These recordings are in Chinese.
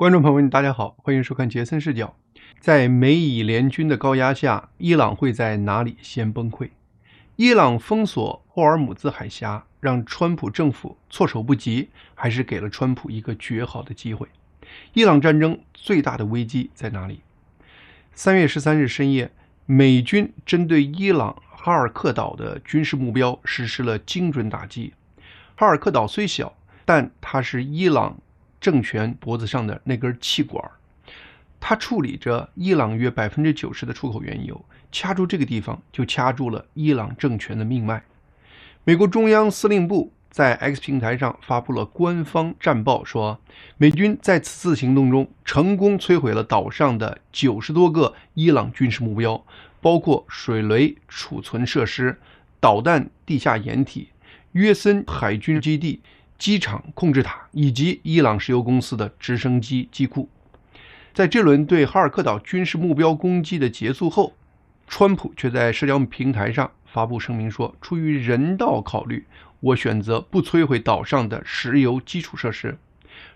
观众朋友们，大家好，欢迎收看杰森视角。在美以联军的高压下，伊朗会在哪里先崩溃？伊朗封锁霍尔姆兹海峡，让川普政府措手不及，还是给了川普一个绝好的机会？伊朗战争最大的危机在哪里？3月13日深夜，美军针对伊朗哈尔克岛的军事目标实施了精准打击。哈尔克岛虽小，但它是伊朗政权脖子上的那根气管，它处理着伊朗约90%的出口原油，掐住这个地方就掐住了伊朗政权的命脉。美国中央司令部在 X 平台上发布了官方战报，说美军在此次行动中成功摧毁了岛上的90多个伊朗军事目标，包括水雷储存设施、导弹地下掩体、约森海军基地、机场控制塔以及伊朗石油公司的直升机机库。在这轮对哈尔克岛军事目标攻击的结束后，川普却在社交平台上发布声明说，出于人道考虑，我选择不摧毁岛上的石油基础设施。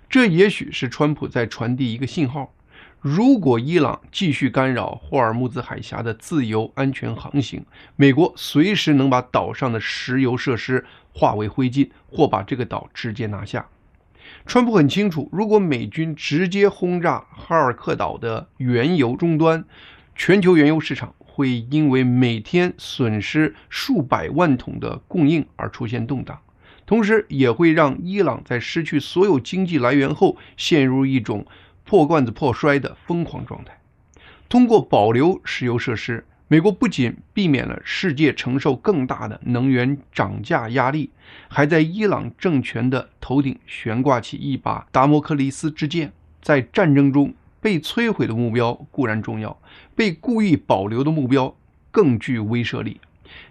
这也许是川普在传递一个信号，如果伊朗继续干扰霍尔木兹海峡的自由安全航行，美国随时能把岛上的石油设施化为灰烬，或把这个岛直接拿下。川普很清楚，如果美军直接轰炸哈尔克岛的原油终端，全球原油市场会因为每天损失数百万桶的供应而出现动荡，同时也会让伊朗在失去所有经济来源后陷入一种破罐子破摔的疯狂状态。通过保留石油设施，美国不仅避免了世界承受更大的能源涨价压力，还在伊朗政权的头顶悬挂起一把达摩克利斯之剑。在战争中，被摧毁的目标固然重要，被故意保留的目标更具威慑力。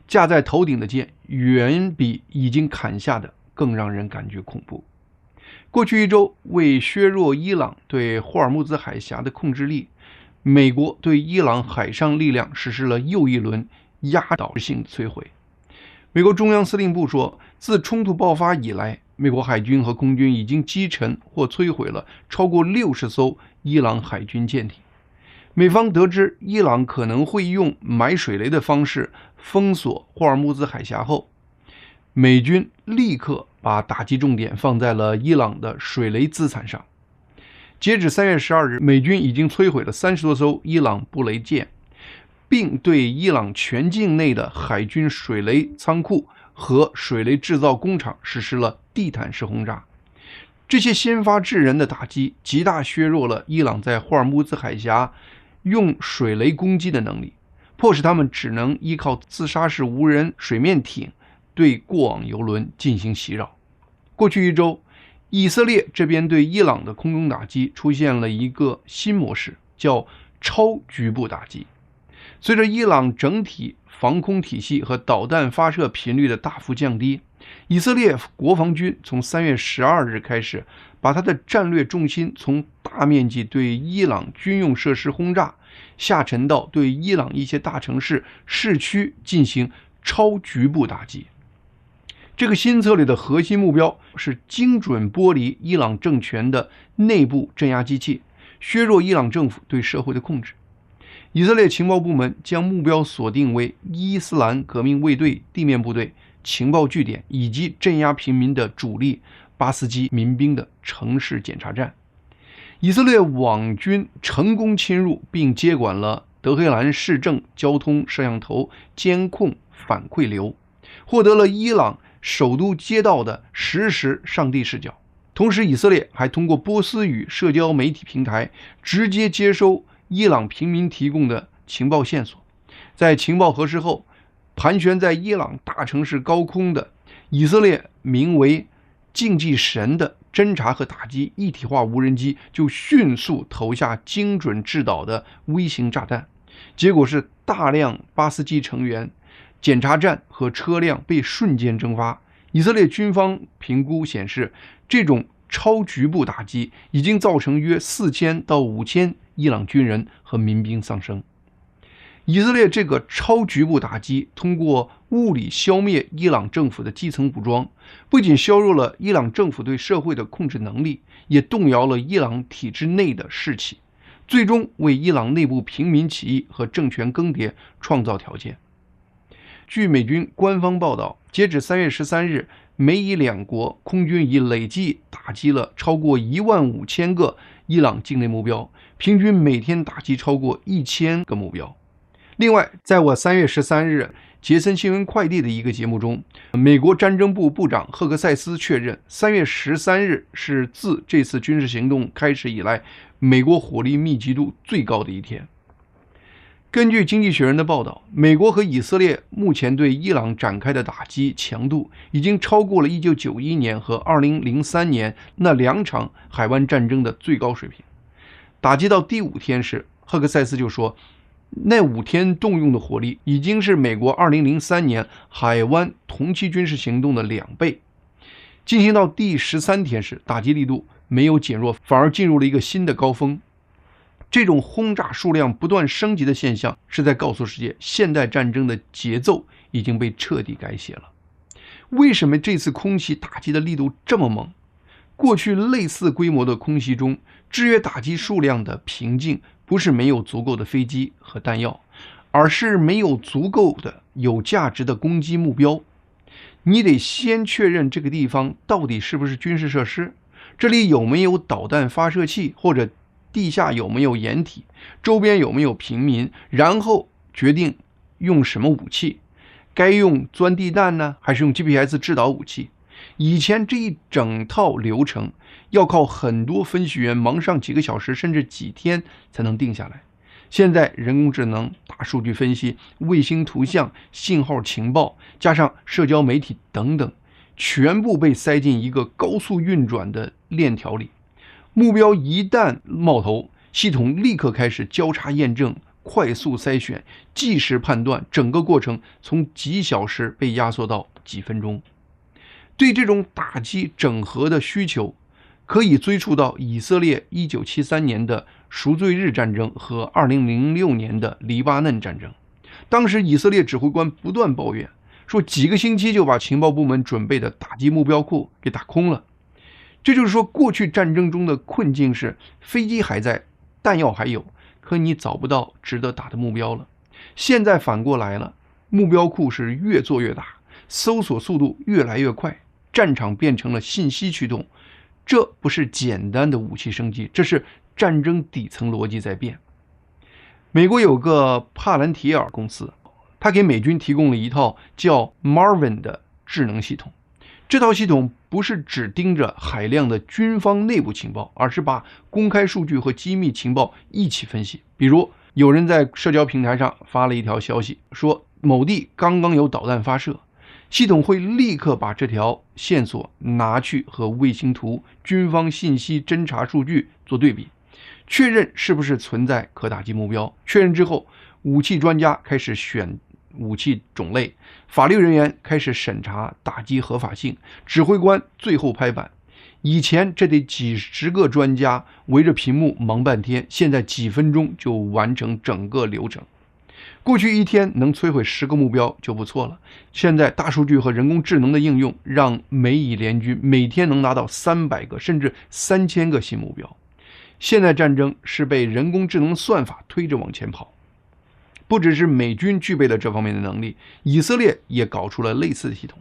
架在头顶的剑远比已经砍下的更让人感觉恐怖。过去一周，为削弱伊朗对霍尔木兹海峡的控制力，美国对伊朗海上力量实施了又一轮压倒性摧毁。美国中央司令部说，自冲突爆发以来，美国海军和空军已经击沉或摧毁了超过60艘伊朗海军舰艇。美方得知伊朗可能会用埋水雷的方式封锁霍尔木兹海峡后，美军立刻把打击重点放在了伊朗的水雷资产上。截止3月12日，美军已经摧毁了30多艘伊朗布雷舰，并对伊朗全境内的海军水雷仓库和水雷制造工厂实施了地毯式轰炸。这些先发制人的打击极大削弱了伊朗在霍尔木兹海峡用水雷攻击的能力，迫使他们只能依靠自杀式无人水面艇对过往油轮进行袭扰。过去一周，以色列这边对伊朗的空中打击出现了一个新模式，叫超局部打击。随着伊朗整体防空体系和导弹发射频率的大幅降低，以色列国防军从3月12日开始，把它的战略重心从大面积对伊朗军用设施轰炸，下沉到对伊朗一些大城市、市区进行超局部打击。这个新策略的核心目标是精准剥离伊朗政权的内部镇压机器，削弱伊朗政府对社会的控制。以色列情报部门将目标锁定为伊斯兰革命卫队地面部队、情报据点以及镇压平民的主力巴斯基民兵的城市检查站。以色列网军成功侵入并接管了德黑兰市政交通摄像头监控反馈流，获得了伊朗首都街道的实时上帝视角。同时，以色列还通过波斯语社交媒体平台直接接收伊朗平民提供的情报线索。在情报核实后，盘旋在伊朗大城市高空的以色列名为竞技神的侦察和打击一体化无人机就迅速投下精准制导的微型炸弹，结果是大量巴斯基成员、检查站和车辆被瞬间蒸发。以色列军方评估显示，这种超局部打击已经造成约4000到5000伊朗军人和民兵丧生。以色列这个超局部打击通过物理消灭伊朗政府的基层武装，不仅削弱了伊朗政府对社会的控制能力，也动摇了伊朗体制内的士气，最终为伊朗内部平民起义和政权更迭创造条件。据美军官方报道，截止3月13日，美以两国空军已累计打击了超过15000个伊朗境内目标，平均每天打击超过1000个目标。另外，在我3月13日杰森新闻快递的一个节目中，美国战争部部长赫克塞斯确认，3月13日是自这次军事行动开始以来，美国火力密集度最高的一天。根据《经济学人》的报道，美国和以色列目前对伊朗展开的打击强度已经超过了1991年和2003年那2场海湾战争的最高水平。打击到第5天时，赫克塞斯就说，那5天动用的火力已经是美国2003年海湾同期军事行动的2倍。进行到第13天时，打击力度没有减弱，反而进入了一个新的高峰。这种轰炸数量不断升级的现象，是在告诉世界，现代战争的节奏已经被彻底改写了。为什么这次空袭打击的力度这么猛？过去类似规模的空袭中，制约打击数量的瓶颈不是没有足够的飞机和弹药，而是没有足够的有价值的攻击目标。你得先确认这个地方到底是不是军事设施，这里有没有导弹发射器，或者地下有没有掩体，周边有没有平民，然后决定用什么武器，该用钻地弹呢，还是用 GPS 制导武器。以前这一整套流程要靠很多分析员忙上几个小时甚至几天才能定下来，现在人工智能、大数据分析、卫星图像、信号情报，加上社交媒体等等，全部被塞进一个高速运转的链条里。目标一旦冒头，系统立刻开始交叉验证、快速筛选、即时判断，整个过程从几小时被压缩到几分钟。对这种打击整合的需求，可以追溯到以色列1973年的赎罪日战争和2006年的黎巴嫩战争。当时以色列指挥官不断抱怨，说几个星期就把情报部门准备的打击目标库给打空了。这就是说，过去战争中的困境是飞机还在，弹药还有，可你找不到值得打的目标了。现在反过来了，目标库是越做越大，搜索速度越来越快，战场变成了信息驱动。这不是简单的武器升级，这是战争底层逻辑在变。美国有个帕兰提尔公司，他给美军提供了一套叫 Marvin 的智能系统。这套系统不是只盯着海量的军方内部情报，而是把公开数据和机密情报一起分析。比如，有人在社交平台上发了一条消息，说某地刚刚有导弹发射，系统会立刻把这条线索拿去和卫星图、军方信息侦查数据做对比，确认是不是存在可打击目标。确认之后，武器专家开始选武器种类，法律人员开始审查打击合法性，指挥官最后拍板。以前这得几十个专家围着屏幕忙半天，现在几分钟就完成整个流程。过去一天能摧毁10个目标就不错了，现在大数据和人工智能的应用，让美以联军每天能拿到300个甚至3000个新目标。现代战争是被人工智能算法推着往前跑。不只是美军具备了这方面的能力，以色列也搞出了类似的系统。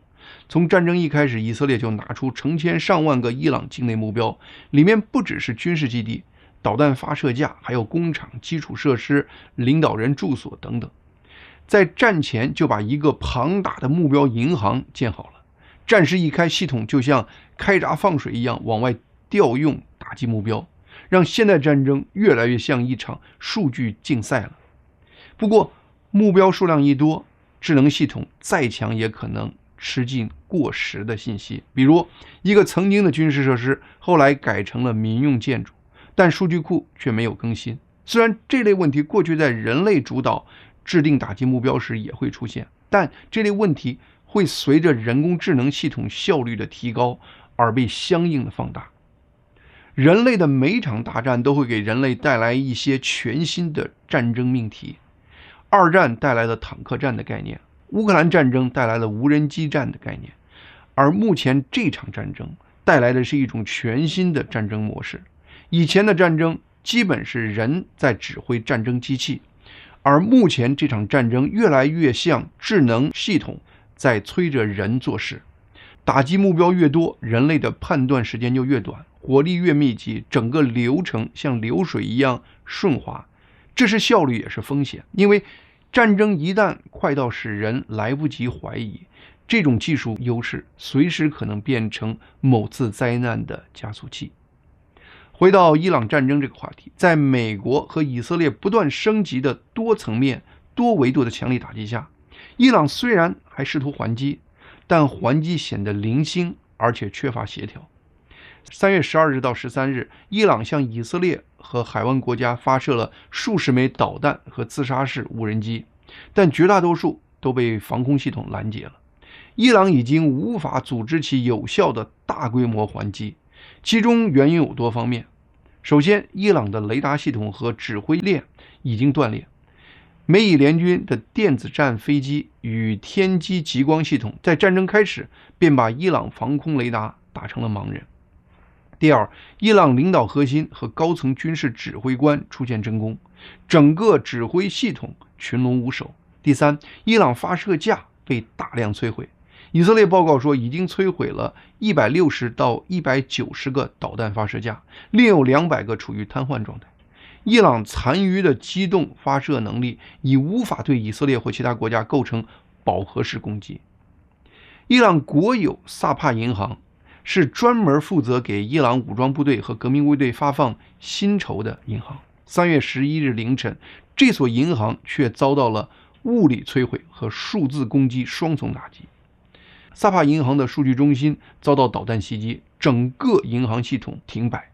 从战争一开始，以色列就拿出成千上万个伊朗境内目标，里面不只是军事基地、导弹发射架，还有工厂、基础设施、领导人住所等等。在战前就把一个庞大的目标银行建好了，战事一开，系统就像开闸放水一样往外调用打击目标，让现代战争越来越像一场数据竞赛了。不过，目标数量一多，智能系统再强也可能吃进过时的信息。比如，一个曾经的军事设施，后来改成了民用建筑，但数据库却没有更新。虽然这类问题过去在人类主导制定打击目标时也会出现，但这类问题会随着人工智能系统效率的提高而被相应的放大。人类的每一场大战都会给人类带来一些全新的战争命题。2战带来的坦克战的概念，乌克兰战争带来了无人机战的概念，而目前这场战争带来的是一种全新的战争模式。以前的战争基本是人在指挥战争机器，而目前这场战争越来越像智能系统在催着人做事。打击目标越多，人类的判断时间就越短，火力越密集，整个流程像流水一样顺滑。这是效率也是风险，因为战争一旦快到使人来不及怀疑，这种技术优势随时可能变成某次灾难的加速器。回到伊朗战争这个话题，在美国和以色列不断升级的多层面、多维度的强力打击下，伊朗虽然还试图还击，但还击显得零星，而且缺乏协调。3月12日到13日，伊朗向以色列和海湾国家发射了数十枚导弹和自杀式无人机，但绝大多数都被防空系统拦截了。伊朗已经无法组织起有效的大规模还击，其中原因有多方面。首先，伊朗的雷达系统和指挥链已经断裂，美以联军的电子战飞机与天基极光系统在战争开始便把伊朗防空雷达打成了盲人。第二，伊朗领导核心和高层军事指挥官出现真空，整个指挥系统群龙无首。第三，伊朗发射架被大量摧毁，以色列报告说已经摧毁了160到190个导弹发射架，另有200个处于瘫痪状态。伊朗残余的机动发射能力已无法对以色列或其他国家构成饱和式攻击。伊朗国有萨帕银行是专门负责给伊朗武装部队和革命卫队发放薪酬的银行。3月11日凌晨，这所银行却遭到了物理摧毁和数字攻击双重打击。萨帕银行的数据中心遭到导弹袭击，整个银行系统停摆。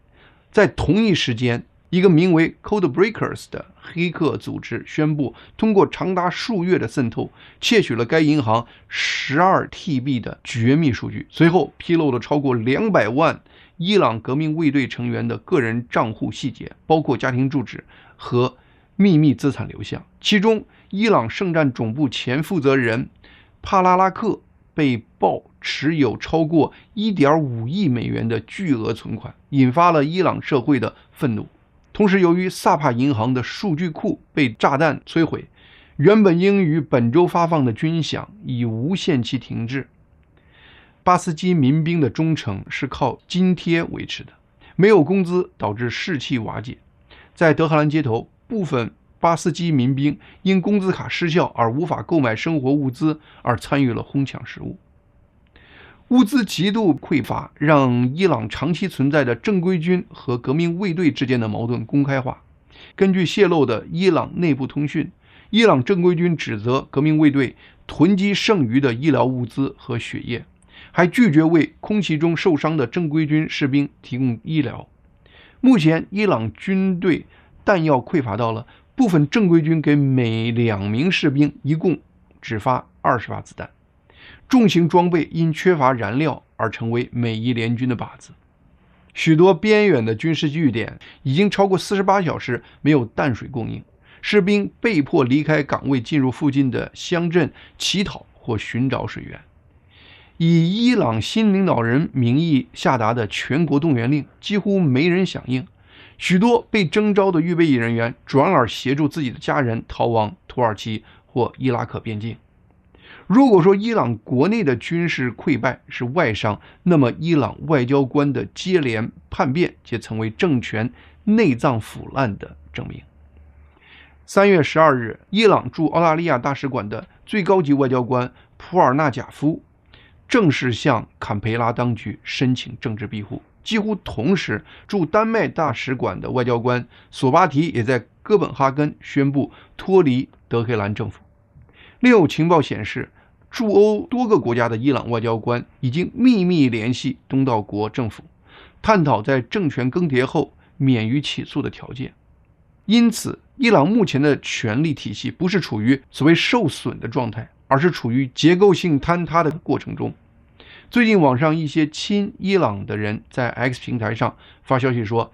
在同一时间，一个名为 Codebreakers 的黑客组织宣布，通过长达数月的渗透，窃取了该银行12TB 的绝密数据，随后披露了超过200万伊朗革命卫队成员的个人账户细节，包括家庭住址和秘密资产流向。其中，伊朗圣战总部前负责人帕拉拉克被曝持有超过1.5亿美元的巨额存款，引发了伊朗社会的愤怒。同时，由于萨帕银行的数据库被炸弹摧毁，原本应于本周发放的军饷已无限期停滞。巴斯基民兵的忠诚是靠津贴维持的，没有工资导致士气瓦解。在德黑兰街头，部分巴斯基民兵因工资卡失效而无法购买生活物资，而参与了哄抢食物。物资极度匮乏，让伊朗长期存在的正规军和革命卫队之间的矛盾公开化。根据泄露的伊朗内部通讯，伊朗正规军指责革命卫队囤积剩余的医疗物资和血液，还拒绝为空袭中受伤的正规军士兵提供医疗。目前，伊朗军队弹药匮乏到了部分正规军给每2名士兵一共只发20发子弹。重型装备因缺乏燃料而成为美伊联军的靶子。许多边远的军事据点已经超过48小时没有淡水供应，士兵被迫离开岗位，进入附近的乡镇乞讨或寻找水源。以伊朗新领导人名义下达的全国动员令几乎没人响应，许多被征召的预备役人员转而协助自己的家人逃往土耳其或伊拉克边境。如果说伊朗国内的军事溃败是外伤，那么伊朗外交官的接连叛变皆成为政权内脏腐烂的证明。3月12日，伊朗驻澳大利亚大使馆的最高级外交官普尔纳贾夫正式向坎培拉当局申请政治庇护。几乎同时，驻丹麦大使馆的外交官索巴提也在哥本哈根宣布脱离德黑兰政府。另有情报显示，驻欧多个国家的伊朗外交官已经秘密联系东道国政府，探讨在政权更迭后免于起诉的条件。因此，伊朗目前的权力体系不是处于所谓受损的状态，而是处于结构性坍塌的过程中。最近，网上一些亲伊朗的人在 X 平台上发消息说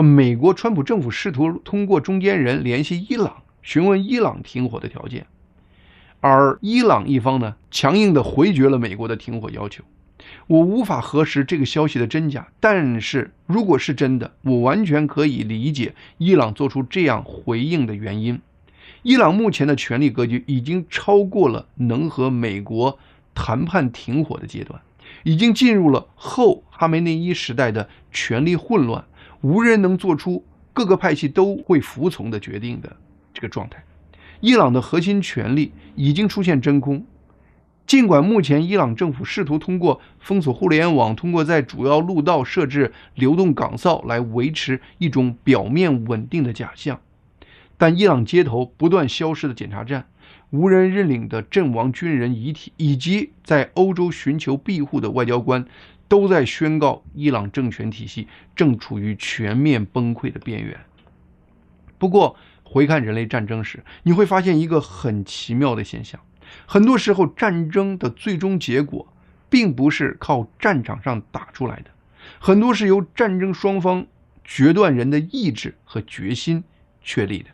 美国川普政府试图通过中间人联系伊朗，询问伊朗停火的条件。而伊朗一方呢，强硬地回绝了美国的停火要求。我无法核实这个消息的真假，但是如果是真的，我完全可以理解伊朗做出这样回应的原因。伊朗目前的权力格局已经超过了能和美国谈判停火的阶段，已经进入了后哈梅内伊时代的权力混乱，无人能做出各个派系都会服从的决定的这个状态。伊朗的核心权力已经出现真空。尽管目前伊朗政府试图通过封锁互联网，通过在主要路道设置流动岗哨来维持一种表面稳定的假象，但伊朗街头不断消失的检查站、无人认领的阵亡军人遗体，以及在欧洲寻求庇护的外交官，都在宣告伊朗政权体系正处于全面崩溃的边缘。不过，回看人类战争史，你会发现一个很奇妙的现象。很多时候，战争的最终结果并不是靠战场上打出来的，很多是由战争双方决断人的意志和决心确立的。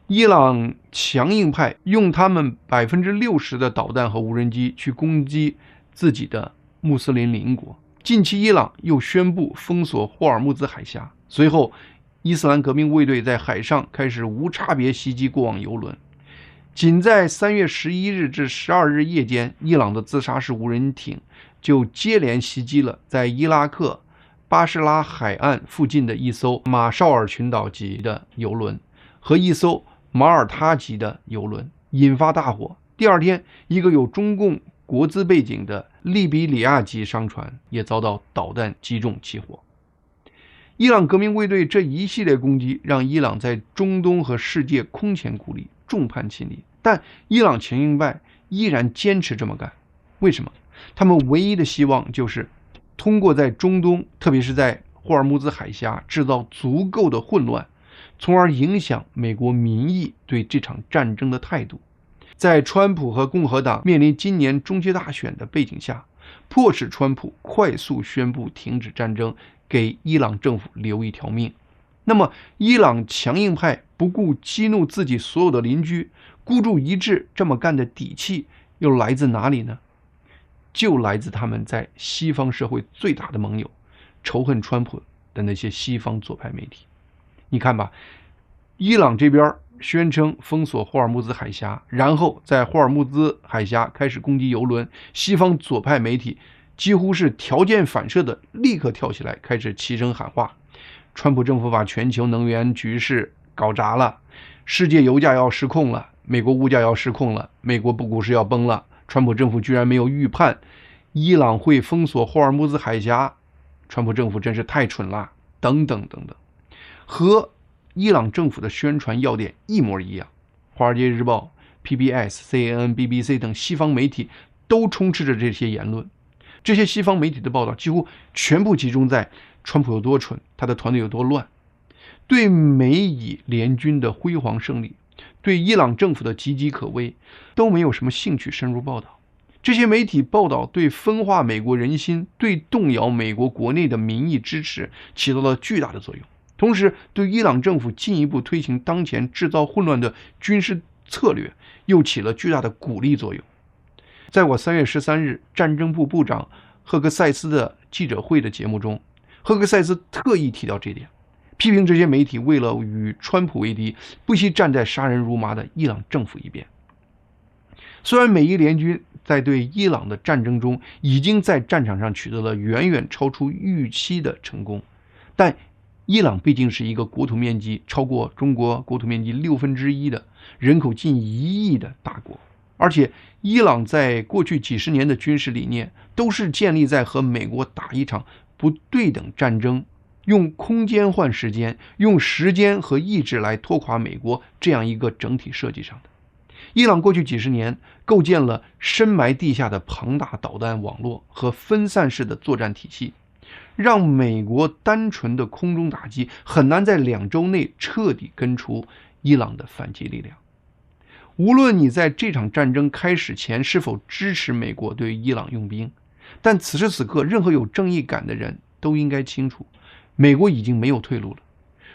伊朗强硬派用他们60%的导弹和无人机去攻击自己的穆斯林邻国。近期，伊朗又宣布封锁霍尔木兹海峡，随后伊斯兰革命卫队在海上开始无差别袭击过往油轮。仅在3月11日至12日夜间，伊朗的自杀式无人艇就接连袭击了在伊拉克巴士拉海岸附近的一艘马绍尔群岛级的油轮和一艘马耳他级的油轮，引发大火。第二天，一个有中共国资背景的利比里亚级商船也遭到导弹击中起火。伊朗革命卫队这一系列攻击让伊朗在中东和世界空前孤立，众叛亲离，但伊朗强硬派依然坚持这么干。为什么？他们唯一的希望就是通过在中东，特别是在霍尔木兹海峡制造足够的混乱，从而影响美国民意对这场战争的态度。在川普和共和党面临今年中期大选的背景下，迫使川普快速宣布停止战争，给伊朗政府留一条命。那么，伊朗强硬派不顾激怒自己所有的邻居，孤注一掷这么干的底气又来自哪里呢？就来自他们在西方社会最大的盟友，仇恨川普的那些西方左派媒体。你看吧，伊朗这边宣称封锁霍尔木兹海峡，然后在霍尔木兹海峡开始攻击油轮，西方左派媒体几乎是条件反射的立刻跳起来，开始齐声喊话：川普政府把全球能源局势搞砸了，世界油价要失控了，美国物价要失控了，美国股市要崩了，川普政府居然没有预判伊朗会封锁霍尔木兹海峡，川普政府真是太蠢了，等等等等，和伊朗政府的宣传要点一模一样。华尔街日报、PBS、CNN、BBC 等西方媒体都充斥着这些言论。这些西方媒体的报道几乎全部集中在川普有多蠢，他的团队有多乱，对美以联军的辉煌胜利，对伊朗政府的岌岌可危，都没有什么兴趣深入报道。这些媒体报道对分化美国人心，对动摇美国国内的民意支持起到了巨大的作用，同时对伊朗政府进一步推行当前制造混乱的军事策略又起了巨大的鼓励作用。在我3月13日战争部部长赫克塞斯的记者会的节目中，赫克塞斯特意提到这点，批评这些媒体为了与川普为敌，不惜站在杀人如麻的伊朗政府一边。虽然美伊联军在对伊朗的战争中已经在战场上取得了远远超出预期的成功，但伊朗毕竟是一个国土面积超过中国国土面积1/6的、人口近1亿的大国，而且伊朗在过去几十年的军事理念都是建立在和美国打一场不对等战争，用空间换时间，用时间和意志来拖垮美国这样一个整体设计上的。伊朗过去几十年构建了深埋地下的庞大导弹网络和分散式的作战体系，让美国单纯的空中打击很难在2周内彻底根除伊朗的反击力量。无论你在这场战争开始前是否支持美国对伊朗用兵，但此时此刻任何有正义感的人都应该清楚，美国已经没有退路了。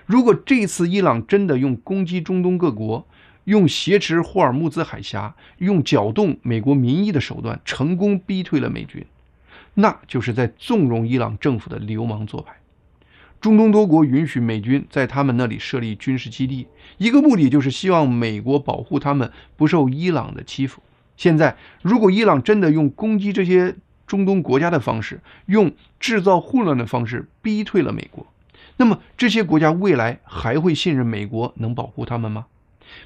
如果这次伊朗真的用攻击中东各国，用挟持霍尔木兹海峡、用搅动美国民意的手段，成功逼退了美军，那就是在纵容伊朗政府的流氓做派。中东多国允许美军在他们那里设立军事基地，一个目的就是希望美国保护他们不受伊朗的欺负。现在，如果伊朗真的用攻击这些中东国家的方式，用制造混乱的方式逼退了美国，那么这些国家未来还会信任美国能保护他们吗？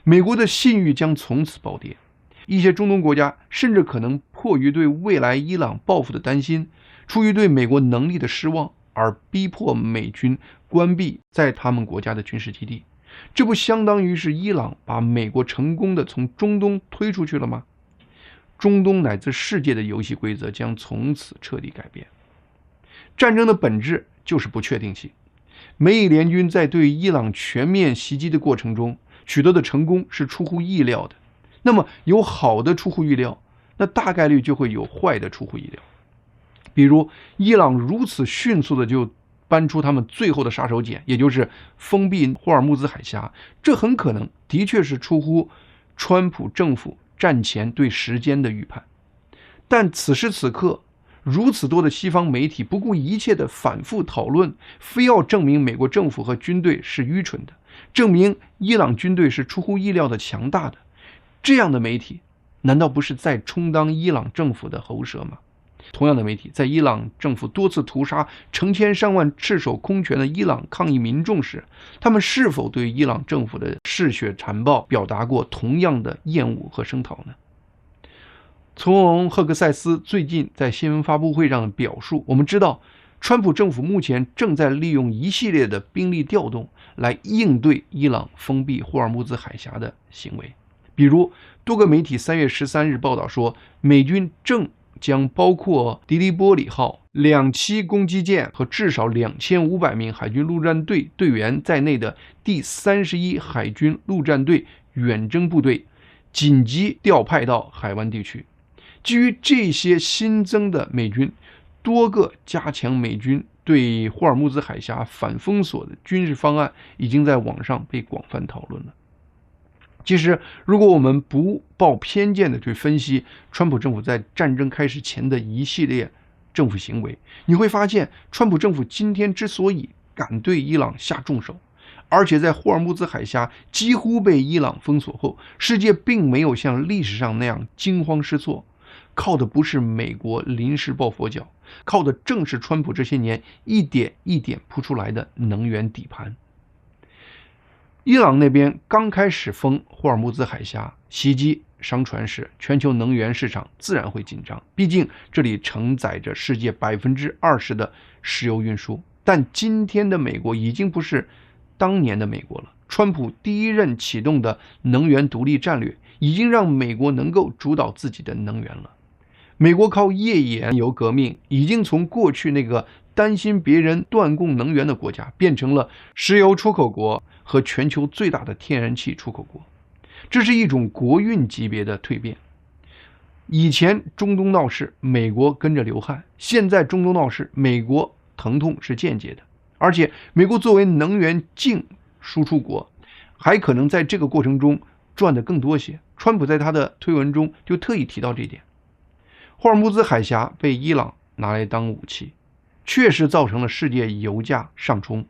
美国的信誉将从此暴跌。一些中东国家甚至可能迫于对未来伊朗报复的担心，出于对美国能力的失望，而逼迫美军关闭在他们国家的军事基地。这不相当于是伊朗把美国成功的从中东推出去了吗？中东乃至世界的游戏规则将从此彻底改变。战争的本质就是不确定性。美以联军在对伊朗全面袭击的过程中取得的成功是出乎意料的。那么有好的出乎意料，那大概率就会有坏的出乎意料。比如伊朗如此迅速的就搬出他们最后的杀手锏，也就是封闭霍尔木兹海峡，这很可能的确是出乎川普政府战前对时间的预判。但此时此刻，如此多的西方媒体不顾一切的反复讨论，非要证明美国政府和军队是愚蠢的，证明伊朗军队是出乎意料的强大的，这样的媒体难道不是在充当伊朗政府的喉舌吗？同样的媒体在伊朗政府多次屠杀成千上万赤手空拳的伊朗抗议民众时，他们是否对伊朗政府的嗜血残暴表达过同样的厌恶和声讨呢？从赫克塞斯最近在新闻发布会上的表述，我们知道川普政府目前正在利用一系列的兵力调动来应对伊朗封闭霍尔木兹海峡的行为。比如多个媒体3月13日报道说，美军正将包括迪利波里号2栖攻击舰和至少2500名海军陆战队队员在内的第31海军陆战队远征部队紧急调派到海湾地区。基于这些新增的美军，多个加强美军对霍尔木兹海峡反封锁的军事方案已经在网上被广泛讨论了。其实，如果我们不抱偏见的去分析川普政府在战争开始前的一系列政府行为，你会发现，川普政府今天之所以敢对伊朗下重手，而且在霍尔木兹海峡几乎被伊朗封锁后，世界并没有像历史上那样惊慌失措，靠的不是美国临时抱佛脚，靠的正是川普这些年一点一点铺出来的能源底盘。伊朗那边刚开始封霍尔木兹海峡，袭击商船时，全球能源市场自然会紧张，毕竟这里承载着世界20%的石油运输。但今天的美国已经不是当年的美国了，川普第一任启动的能源独立战略已经让美国能够主导自己的能源了。美国靠页岩油革命，已经从过去那个担心别人断供能源的国家，变成了石油出口国和全球最大的天然气出口国。这是一种国运级别的蜕变。以前中东闹事，美国跟着流汗，现在中东闹事，美国疼痛是间接的。而且美国作为能源净输出国，还可能在这个过程中赚得更多些。川普在他的推文中就特意提到这一点。霍尔木兹海峡被伊朗拿来当武器，确实造成了世界油价上冲，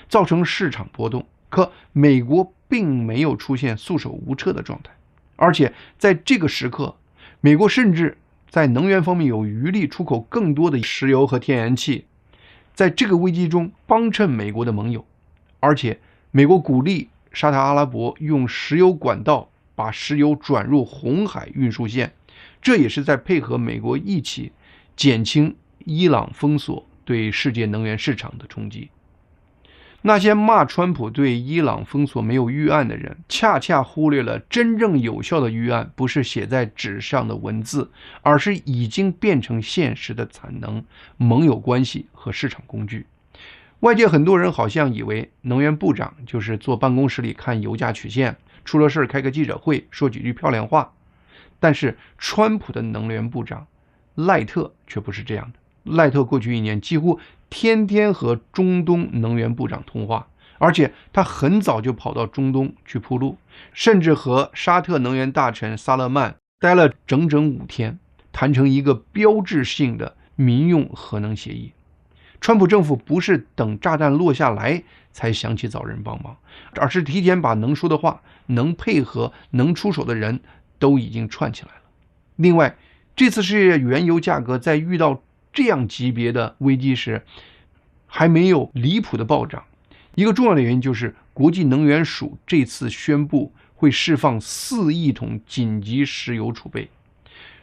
造成市场波动。可美国并没有出现束手无策的状态，而且在这个时刻，美国甚至在能源方面有余力出口更多的石油和天然气，在这个危机中帮衬美国的盟友。而且美国鼓励沙特阿拉伯用石油管道把石油转入红海运输线，这也是在配合美国一起减轻伊朗封锁对世界能源市场的冲击。那些骂川普对伊朗封锁没有预案的人，恰恰忽略了真正有效的预案不是写在纸上的文字，而是已经变成现实的产能、盟友关系和市场工具。外界很多人好像以为能源部长就是坐办公室里看油价曲线，出了事开个记者会说几句漂亮话。但是川普的能源部长赖特却不是这样的。赖特过去1年几乎天天和中东能源部长通话，而且他很早就跑到中东去铺路，甚至和沙特能源大臣萨勒曼待了整整5天，谈成一个标志性的民用核能协议。川普政府不是等炸弹落下来才想起找人帮忙，而是提前把能说的话、能配合、能出手的人都已经串起来了。另外，这次世界原油价格在遇到这样级别的危机时，还没有离谱的暴涨。一个重要的原因就是国际能源署这次宣布会释放4亿桶紧急石油储备，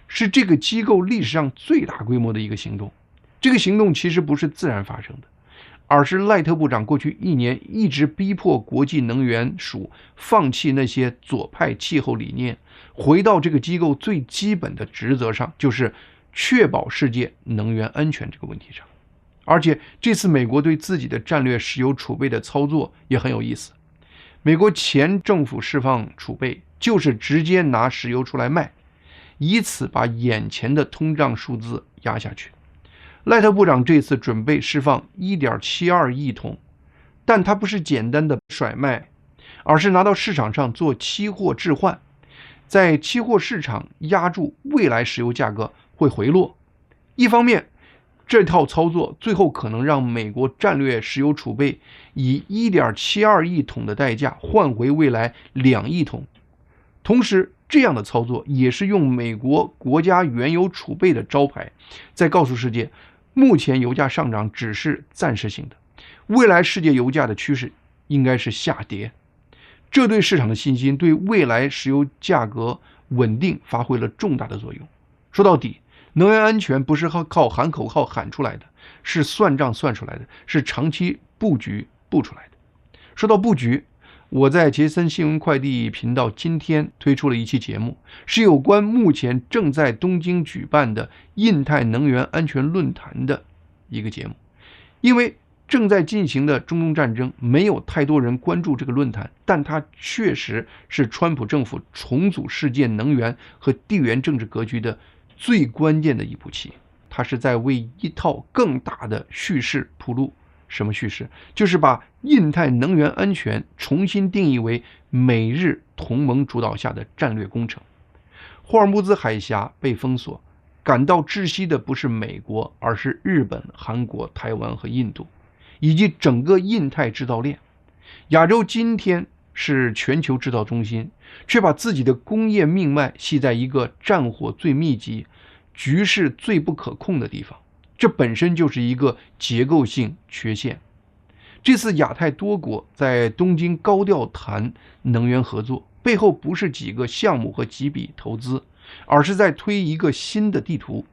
是这个机构历史上最大规模的一个行动。这个行动其实不是自然发生的，而是赖特部长过去1年一直逼迫国际能源署放弃那些左派气候理念，回到这个机构最基本的职责上，就是确保世界能源安全这个问题上。而且这次美国对自己的战略石油储备的操作也很有意思。美国前政府释放储备就是直接拿石油出来卖，以此把眼前的通胀数字压下去。赖特部长这次准备释放 1.72 亿桶，但他不是简单的甩卖，而是拿到市场上做期货置换，在期货市场压住未来石油价格会回落。一方面，这套操作最后可能让美国战略石油储备以 1.72 亿桶的代价换回未来2亿桶，同时这样的操作也是用美国国家原油储备的招牌，在告诉世界，目前油价上涨只是暂时性的，未来世界油价的趋势应该是下跌。这对市场的信心，对未来石油价格稳定发挥了重大的作用。说到底，能源安全不是靠喊口号喊出来的，是算账算出来的，是长期布局布出来的。说到布局，我在杰森新闻快递频道今天推出了一期节目，是有关目前正在东京举办的印太能源安全论坛的一个节目。因为正在进行的中东战争，没有太多人关注这个论坛，但它确实是川普政府重组世界能源和地缘政治格局的最关键的一步棋。它是在为一套更大的叙事铺路。什么叙事？就是把印太能源安全重新定义为美日同盟主导下的战略工程。霍尔木兹海峡被封锁，感到窒息的不是美国，而是日本、韩国、台湾和印度，以及整个印太制造链。亚洲今天是全球制造中心，却把自己的工业命脉系在一个战火最密集、局势最不可控的地方。这本身就是一个结构性缺陷。这次亚太多国在东京高调谈能源合作，背后不是几个项目和几笔投资，而是在推一个新的地图。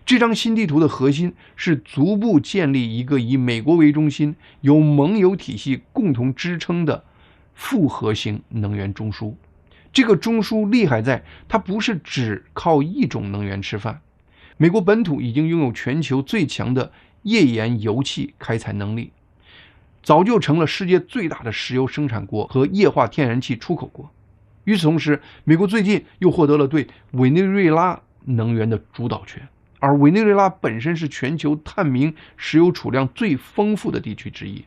这张新地图的核心是逐步建立一个以美国为中心、由盟友体系共同支撑的复合型能源中枢。这个中枢厉害在，它不是只靠一种能源吃饭。美国本土已经拥有全球最强的页岩油气开采能力，早就成了世界最大的石油生产国和液化天然气出口国。与此同时，美国最近又获得了对委内瑞拉能源的主导权，而委内瑞拉本身是全球探明石油储量最丰富的地区之一。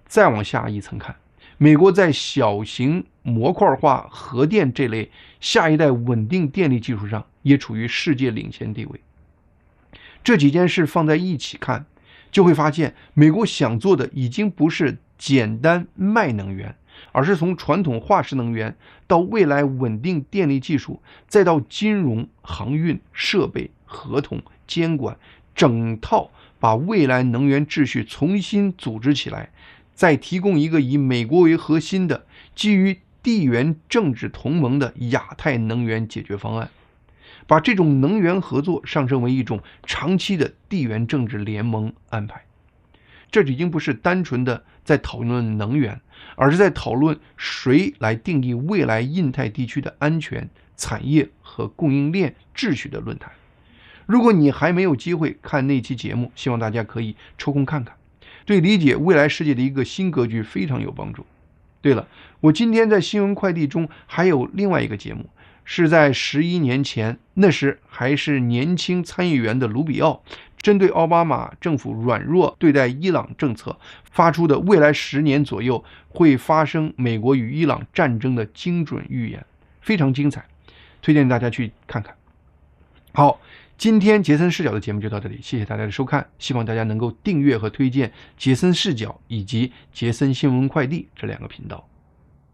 再往下一层看，美国在小型模块化核电这类下一代稳定电力技术上也处于世界领先地位。这几件事放在一起看，就会发现美国想做的已经不是简单卖能源，而是从传统化石能源到未来稳定电力技术，再到金融、航运、设备、合同、监管，整套把未来能源秩序重新组织起来，再提供一个以美国为核心的基于地缘政治同盟的亚太能源解决方案，把这种能源合作上升为一种长期的地缘政治联盟安排。这已经不是单纯的在讨论能源，而是在讨论谁来定义未来印太地区的安全、产业和供应链秩序的论坛。如果你还没有机会看那期节目，希望大家可以抽空看看，对理解未来世界的一个新格局非常有帮助。对了，我今天在新闻快递中还有另外一个节目，是在11年前，那时还是年轻参议员的卢比奥，针对奥巴马政府软弱对待伊朗政策发出的未来10年左右会发生美国与伊朗战争的精准预言，非常精彩，推荐大家去看看。好，今天杰森视角的节目就到这里，谢谢大家的收看，希望大家能够订阅和推荐杰森视角以及杰森新闻快递这2个频道。